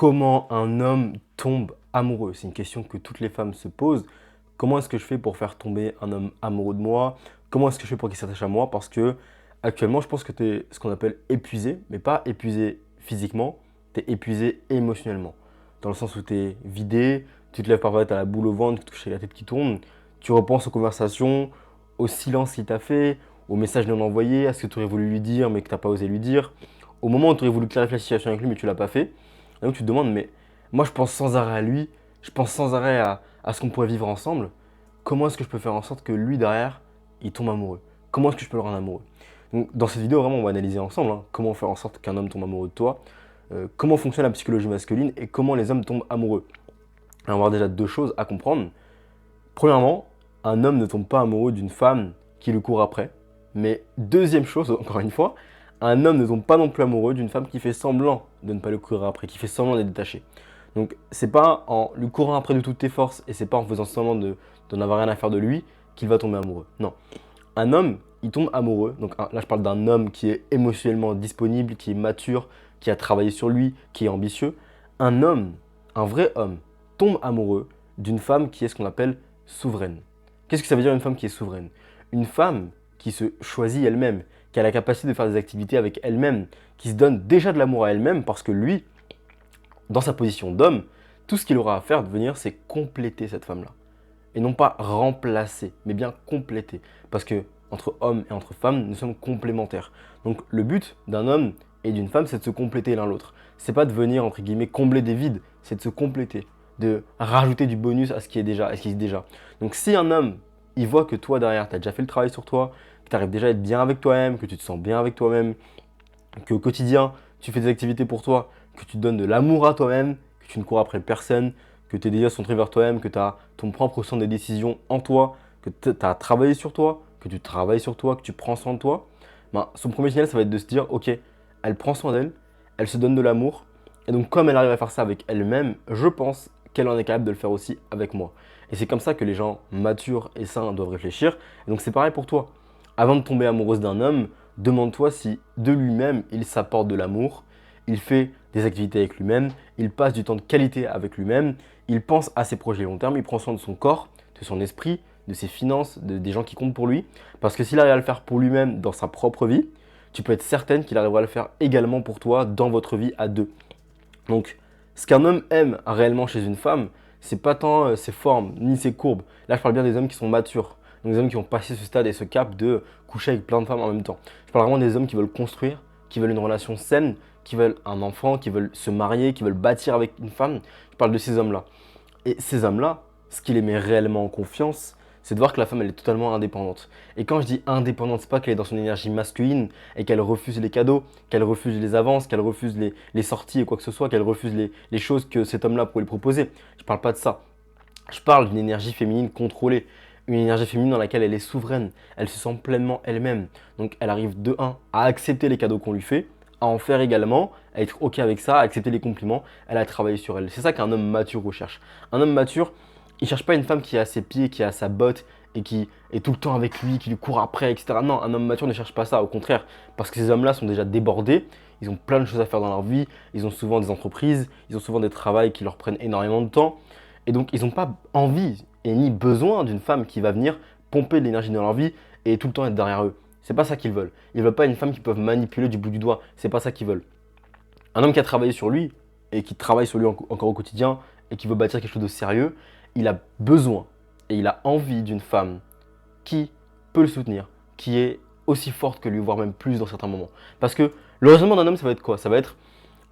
Comment un homme tombe amoureux? C'est une question que toutes les femmes se posent. Comment est-ce que je fais pour faire tomber un homme amoureux de moi? Comment est-ce que je fais pour qu'il s'attache à moi? Parce que actuellement, je pense que tu es ce qu'on appelle épuisé, mais pas épuisé physiquement, tu es épuisé émotionnellement. Dans le sens où tu es vidé, tu te lèves parfois, tu as la boule au ventre, tu touches la tête qui tourne, tu repenses aux conversations, au silence qu'il t'a fait, au message non envoyé, à ce que tu aurais voulu lui dire mais que tu n'as pas osé lui dire, au moment où tu aurais voulu clarifier la situation avec lui mais tu l'as pas fait. Et donc tu te demandes, mais moi je pense sans arrêt à lui, je pense sans arrêt à ce qu'on pourrait vivre ensemble. Comment est-ce que je peux faire en sorte que lui derrière, il tombe amoureux? Comment est-ce que je peux le rendre amoureux? Donc dans cette vidéo, vraiment, on va analyser ensemble comment faire en sorte qu'un homme tombe amoureux de toi, comment fonctionne la psychologie masculine et comment les hommes tombent amoureux. Alors, on va avoir déjà deux choses à comprendre. Premièrement, un homme ne tombe pas amoureux d'une femme qui le court après. Mais deuxième chose, encore une fois, un homme ne tombe pas non plus amoureux d'une femme qui fait semblant de ne pas le courir après, qui fait semblant d'être détaché. Donc c'est pas en lui courant après de toutes tes forces et c'est pas en faisant semblant de n'avoir rien à faire de lui qu'il va tomber amoureux. Non. Un homme, il tombe amoureux. Donc là je parle d'un homme qui est émotionnellement disponible, qui est mature, qui a travaillé sur lui, qui est ambitieux. Un homme, un vrai homme, tombe amoureux d'une femme qui est ce qu'on appelle souveraine. Qu'est-ce que ça veut dire une femme qui est souveraine? Une femme qui se choisit elle-même, qui a la capacité de faire des activités avec elle-même, qui se donne déjà de l'amour à elle-même parce que lui, dans sa position d'homme, tout ce qu'il aura à faire de venir, c'est compléter cette femme-là. Et non pas remplacer, mais bien compléter. Parce que entre hommes et entre femmes, nous sommes complémentaires. Donc le but d'un homme et d'une femme, c'est de se compléter l'un l'autre. C'est pas de venir, entre guillemets, combler des vides, c'est de se compléter, de rajouter du bonus à ce qui est déjà, à ce qui existe déjà. Donc si un homme, il voit que toi derrière, tu as déjà fait le travail sur toi, que tu arrives déjà à être bien avec toi-même, que tu te sens bien avec toi-même, qu'au quotidien, tu fais des activités pour toi, que tu te donnes de l'amour à toi-même, que tu ne cours après personne, que tes désirs sont centrés vers toi-même, que tu as ton propre sens des décisions en toi, que tu as travaillé sur toi, que tu travailles sur toi, que tu prends soin de toi, ben, son premier signal, ça va être de se dire, ok, elle prend soin d'elle, elle se donne de l'amour, et donc comme elle arrive à faire ça avec elle-même, je pense qu'elle en est capable de le faire aussi avec moi. Et c'est comme ça que les gens matures et sains doivent réfléchir. Et donc c'est pareil pour toi. Avant de tomber amoureuse d'un homme, demande-toi si de lui-même il s'apporte de l'amour, il fait des activités avec lui-même, il passe du temps de qualité avec lui-même, il pense à ses projets long terme, il prend soin de son corps, de son esprit, de ses finances, des gens qui comptent pour lui. Parce que s'il arrive à le faire pour lui-même dans sa propre vie, tu peux être certaine qu'il arrivera à le faire également pour toi dans votre vie à deux. Donc, ce qu'un homme aime réellement chez une femme, c'est pas tant ses formes ni ses courbes. Là, je parle bien des hommes qui sont matures. Donc, des hommes qui ont passé ce stade et ce cap de coucher avec plein de femmes en même temps. Je parle vraiment des hommes qui veulent construire, qui veulent une relation saine, qui veulent un enfant, qui veulent se marier, qui veulent bâtir avec une femme. Je parle de ces hommes-là. Et ces hommes-là, ce qui les met réellement en confiance, c'est de voir que la femme, elle est totalement indépendante. Et quand je dis indépendante, c'est pas qu'elle est dans son énergie masculine et qu'elle refuse les cadeaux, qu'elle refuse les avances, qu'elle refuse les sorties et quoi que ce soit, qu'elle refuse les choses que cet homme-là pourrait lui proposer. Je parle pas de ça. Je parle d'une énergie féminine contrôlée, une énergie féminine dans laquelle elle est souveraine, elle se sent pleinement elle-même. Donc elle arrive de un à accepter les cadeaux qu'on lui fait, à en faire également, à être ok avec ça, à accepter les compliments, elle a travaillé sur elle. C'est ça qu'un homme mature recherche. Un homme mature, il cherche pas une femme qui est à ses pieds, qui est à sa botte et qui est tout le temps avec lui, qui lui court après, etc. Non, un homme mature ne cherche pas ça, au contraire, parce que ces hommes-là sont déjà débordés, ils ont plein de choses à faire dans leur vie, ils ont souvent des entreprises, ils ont souvent des travails qui leur prennent énormément de temps. Et donc, ils n'ont pas envie et ni besoin d'une femme qui va venir pomper de l'énergie dans leur vie et tout le temps être derrière eux. C'est pas ça qu'ils veulent. Ils veulent pas une femme qu'ils peuvent manipuler du bout du doigt. C'est pas ça qu'ils veulent. Un homme qui a travaillé sur lui et qui travaille sur lui encore au quotidien et qui veut bâtir quelque chose de sérieux, il a besoin et il a envie d'une femme qui peut le soutenir, qui est aussi forte que lui, voire même plus dans certains moments. Parce que le raisonnement d'un homme, ça va être quoi? Ça va être,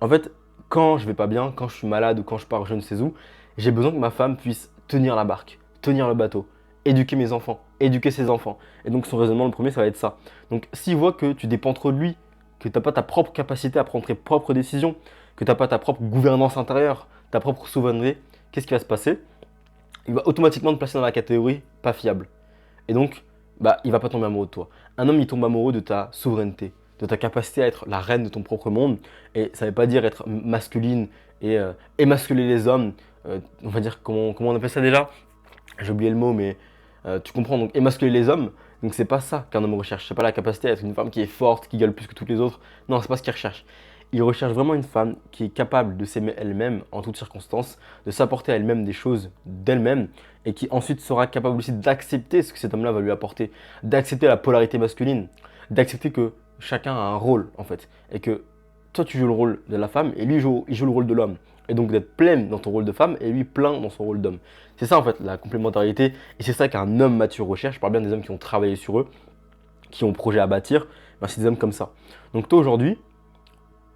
en fait, quand je vais pas bien, quand je suis malade ou quand je pars je ne sais où, j'ai besoin que ma femme puisse tenir la barque, tenir le bateau, éduquer mes enfants, éduquer ses enfants. Et donc son raisonnement, le premier, ça va être ça. Donc s'il voit que tu dépends trop de lui, que tu n'as pas ta propre capacité à prendre tes propres décisions, que tu n'as pas ta propre gouvernance intérieure, ta propre souveraineté, qu'est-ce qui va se passer? Il va automatiquement te placer dans la catégorie pas fiable. Et donc, il va pas tomber amoureux de toi. Un homme, il tombe amoureux de ta souveraineté, de ta capacité à être la reine de ton propre monde. Et ça ne veut pas dire être masculine et émasculer les hommes. On va dire, comment on appelle ça déjà? J'ai oublié le mot, mais tu comprends. Donc, émasculer les hommes. Donc, c'est pas ça qu'un homme recherche. C'est pas la capacité à être une femme qui est forte, qui gueule plus que toutes les autres. Non, c'est pas ce qu'il recherche. Il recherche vraiment une femme qui est capable de s'aimer elle-même en toutes circonstances, de s'apporter à elle-même des choses d'elle-même et qui ensuite sera capable aussi d'accepter ce que cet homme-là va lui apporter, d'accepter la polarité masculine, d'accepter que chacun a un rôle en fait et que toi tu joues le rôle de la femme et lui il joue le rôle de l'homme. Et donc d'être pleine dans ton rôle de femme et lui plein dans son rôle d'homme. C'est ça en fait la complémentarité et c'est ça qu'un homme mature recherche. Je parle bien des hommes qui ont travaillé sur eux, qui ont projet à bâtir, ben, c'est des hommes comme ça. Donc toi aujourd'hui,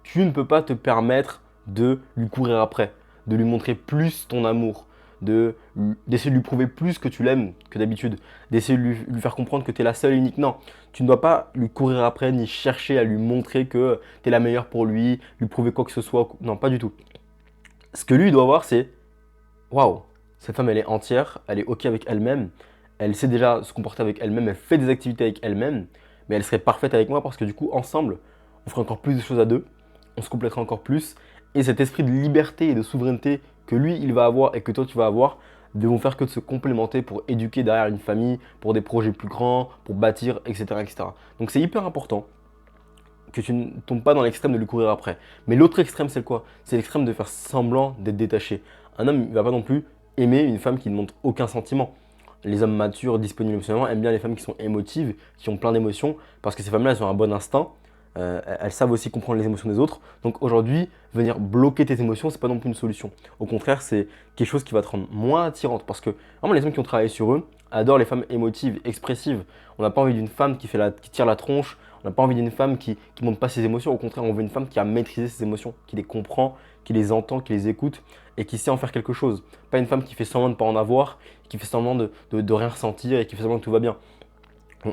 tu ne peux pas te permettre de lui courir après, de lui montrer plus ton amour, d'essayer de lui prouver plus que tu l'aimes que d'habitude, d'essayer de lui faire comprendre que tu es la seule et unique. Non, tu ne dois pas lui courir après ni chercher à lui montrer que tu es la meilleure pour lui, lui prouver quoi que ce soit. Non, pas du tout. Ce que lui doit voir, c'est waouh, cette femme elle est entière, elle est ok avec elle-même, elle sait déjà se comporter avec elle-même, elle fait des activités avec elle-même, mais elle serait parfaite avec moi parce que du coup, ensemble, on ferait encore plus de choses à deux, on se compléterait encore plus, et cet esprit de liberté et de souveraineté que lui, il va avoir et que toi, tu vas avoir, ne vont faire que de se complémenter pour éduquer derrière une famille, pour des projets plus grands, pour bâtir, etc. etc. Donc c'est hyper important que tu ne tombes pas dans l'extrême de lui courir après. Mais l'autre extrême, c'est quoi? C'est l'extrême de faire semblant d'être détaché. Un homme ne va pas non plus aimer une femme qui ne montre aucun sentiment. Les hommes matures, disponibles émotionnellement, aiment bien les femmes qui sont émotives, qui ont plein d'émotions, parce que ces femmes-là, elles ont un bon instinct. Elles savent aussi comprendre les émotions des autres. Donc aujourd'hui, venir bloquer tes émotions, c'est pas non plus une solution. Au contraire, c'est quelque chose qui va te rendre moins attirante. Parce que vraiment, les hommes qui ont travaillé sur eux adorent les femmes émotives, expressives. On n'a pas envie d'une femme qui tire la tronche. On n'a pas envie d'une femme qui ne montre pas ses émotions. Au contraire, on veut une femme qui a maîtrisé ses émotions, qui les comprend, qui les entend, qui les écoute et qui sait en faire quelque chose. Pas une femme qui fait semblant de ne pas en avoir, qui fait semblant de rien ressentir et qui fait semblant que tout va bien.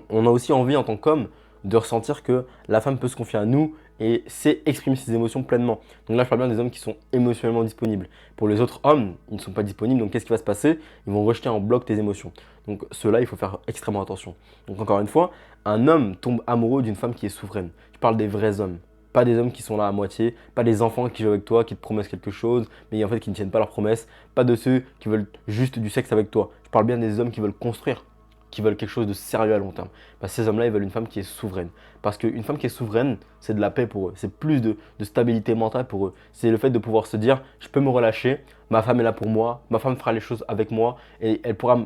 On a aussi envie en tant qu'homme de ressentir que la femme peut se confier à nous et sait exprimer ses émotions pleinement. Donc là, je parle bien des hommes qui sont émotionnellement disponibles. Pour les autres hommes, ils ne sont pas disponibles, donc qu'est-ce qui va se passer? Ils vont rejeter en bloc tes émotions. Donc ceux-là, il faut faire extrêmement attention. Donc encore une fois, un homme tombe amoureux d'une femme qui est souveraine. Je parle des vrais hommes. Pas des hommes qui sont là à moitié, pas des enfants qui jouent avec toi, qui te promettent quelque chose, mais en fait qui ne tiennent pas leurs promesses, pas de ceux qui veulent juste du sexe avec toi. Je parle bien des hommes qui veulent construire, qui veulent quelque chose de sérieux à long terme. Parce que ces hommes-là, ils veulent une femme qui est souveraine. Parce qu'une femme qui est souveraine, c'est de la paix pour eux. C'est plus de stabilité mentale pour eux. C'est le fait de pouvoir se dire, je peux me relâcher, ma femme est là pour moi, ma femme fera les choses avec moi et elle pourra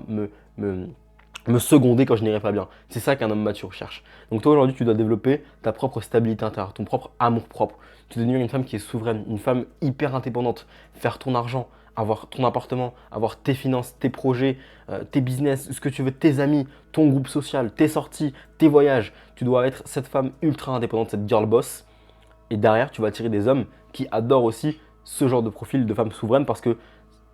me seconder quand je n'irai pas bien. C'est ça qu'un homme mature cherche. Donc toi aujourd'hui, tu dois développer ta propre stabilité intérieure, ton propre amour propre. Tu dois devenir une femme qui est souveraine, une femme hyper indépendante, faire ton argent, avoir ton appartement, avoir tes finances, tes projets, tes business, ce que tu veux, tes amis, ton groupe social, tes sorties, tes voyages. Tu dois être cette femme ultra indépendante, cette girl boss. Et derrière, tu vas attirer des hommes qui adorent aussi ce genre de profil de femme souveraine parce que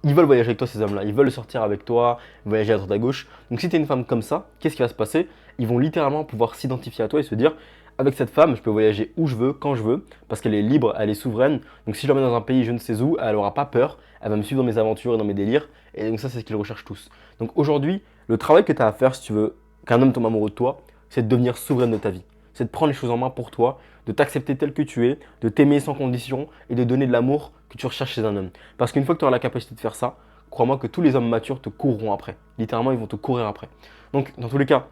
ils veulent voyager avec toi, ces hommes-là. Ils veulent sortir avec toi, voyager à droite à gauche. Donc si tu es une femme comme ça, qu'est-ce qui va se passer? Ils vont littéralement pouvoir s'identifier à toi et se dire, avec cette femme, je peux voyager où je veux, quand je veux, parce qu'elle est libre, elle est souveraine. Donc si je l'emmène dans un pays je ne sais où, elle n'aura pas peur, elle va me suivre dans mes aventures et dans mes délires. Et donc ça, c'est ce qu'ils recherchent tous. Donc aujourd'hui, le travail que tu as à faire si tu veux qu'un homme tombe amoureux de toi, c'est de devenir souveraine de ta vie. C'est de prendre les choses en main pour toi, de t'accepter tel que tu es, de t'aimer sans condition et de donner de l'amour que tu recherches chez un homme. Parce qu'une fois que tu auras la capacité de faire ça, crois-moi que tous les hommes matures te courront après. Littéralement, ils vont te courir après. Donc, dans tous les cas,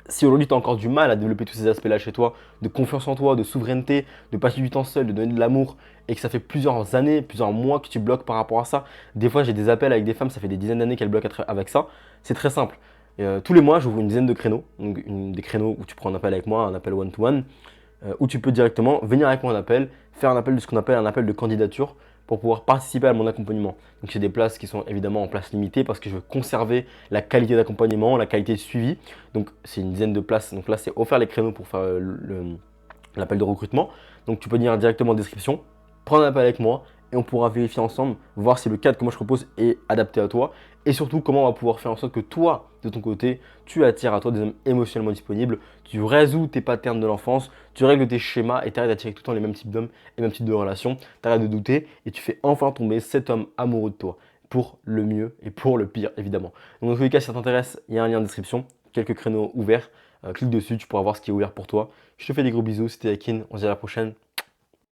si aujourd'hui tu as encore du mal à développer tous ces aspects-là chez toi, de confiance en toi, de souveraineté, de passer du temps seul, de donner de l'amour, et que ça fait plusieurs années, plusieurs mois que tu bloques par rapport à ça, des fois j'ai des appels avec des femmes, ça fait des dizaines d'années qu'elles bloquent avec ça, c'est très simple. Tous les mois, j'ouvre une dizaine de créneaux, donc des créneaux où tu prends un appel avec moi, un appel one-to-one, où tu peux directement venir avec moi un appel, faire un appel de ce qu'on appelle un appel de candidature pour pouvoir participer à mon accompagnement. Donc c'est des places qui sont évidemment en place limitée parce que je veux conserver la qualité d'accompagnement, la qualité de suivi. Donc c'est une dizaine de places. Donc là c'est offert les créneaux pour faire l'appel de recrutement. Donc tu peux venir directement en description, prendre un appel avec moi et on pourra vérifier ensemble, voir si le cadre que moi je propose est adapté à toi et surtout comment on va pouvoir faire en sorte que toi, de ton côté, tu attires à toi des hommes émotionnellement disponibles, tu résous tes patterns de l'enfance, tu règles tes schémas et tu arrêtes d'attirer tout le temps les mêmes types d'hommes et les mêmes types de relations, tu arrêtes de douter et tu fais enfin tomber cet homme amoureux de toi pour le mieux et pour le pire évidemment. Donc dans tous les cas, si ça t'intéresse, il y a un lien en description, quelques créneaux ouverts, clique dessus, tu pourras voir ce qui est ouvert pour toi. Je te fais des gros bisous, c'était Akin, on se dit à la prochaine.